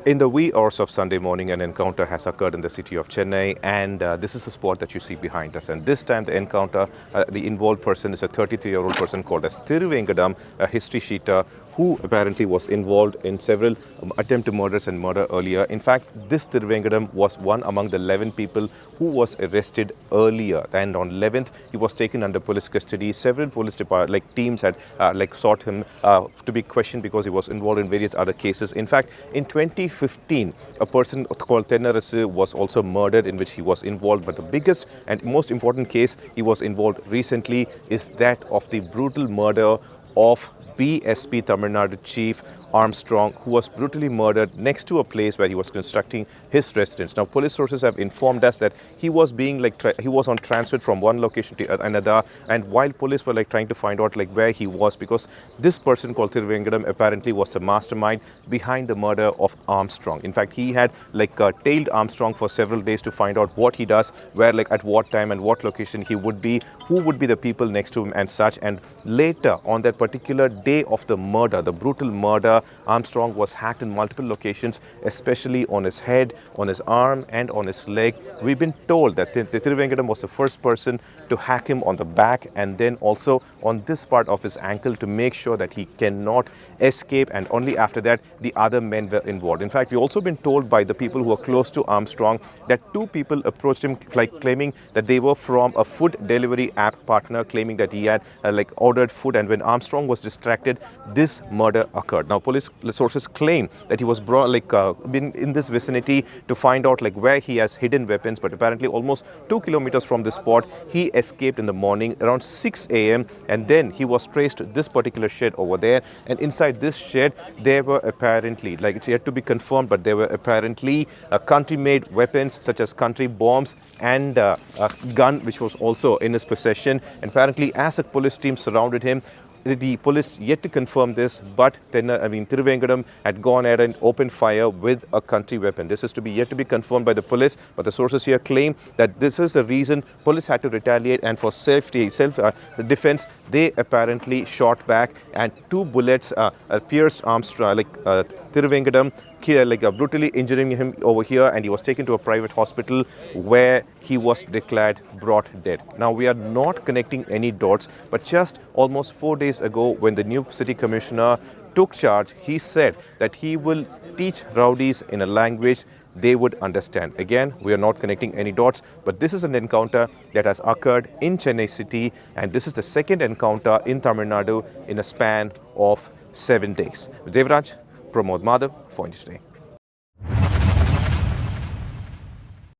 In the wee hours of Sunday morning, an encounter has occurred in the city of Chennai, and this is the spot that you see behind us. And this time, the encounter, the involved person is a 33-year-old person called as Thiruvengadam, a history sheeter who apparently was involved in several attempted murders and murder earlier. In fact, this Thiruvengadam was one among the 11 people who was arrested earlier, and on 11th, he was taken under police custody. Several police teams had sought him to be questioned because he was involved in various other cases. In fact, in 2015, a person called Tenarasu was also murdered, in which he was involved. But the biggest and most important case he was involved recently is that of the brutal murder of BSP Tamil Nadu chief Armstrong, who was brutally murdered next to a place where he was constructing his residence. Now, police sources have informed us that he was being he was on transit from one location to another, and while police were trying to find out where he was, because this person called Thiruvengadam apparently was the mastermind behind the murder of Armstrong. In fact, he had tailed Armstrong for several days to find out what he does, where at what time and what location he would be, who would be the people next to him and such. And later on that particular day of the murder, the brutal murder, Armstrong was hacked in multiple locations, especially on his head, on his arm and on his leg. We've been told that Thiruvengadam was the first person to hack him on the back and then also on this part of his ankle to make sure that he cannot escape, and only after that the other men were involved. In fact, we've also been told by the people who are close to Armstrong that two people approached him claiming that they were from a food delivery app partner, claiming that he had ordered food, and when Armstrong was distracted, this murder occurred. Now, police sources claim that he was been in this vicinity to find out where he has hidden weapons, but apparently almost 2 kilometers from this spot, he escaped in the morning around 6 a.m. and then he was traced to this particular shed over there, and inside this shed there were apparently, it's yet to be confirmed, but there were apparently country-made weapons such as country bombs and a gun which was also in his possession. And apparently, as a police team surrounded him, the police yet to confirm this, but then Thiruvengadam had gone ahead and opened fire with a country weapon. This is yet to be confirmed by the police, but the sources here claim that this is the reason police had to retaliate, and for self-defense, they apparently shot back, and 2 bullets pierced Armstrong, Thiruvengadam, brutally injuring him over here, and he was taken to a private hospital where he was declared brought dead. Now, we are not connecting any dots, but just almost 4 days ago, when the new city commissioner took charge, he said that he will teach rowdies in a language they would understand. Again, we are not connecting any dots, but this is an encounter that has occurred in Chennai city, and this is the second encounter in Tamil Nadu in a span of 7 days. Devraj, Pramod Madhav, for Today.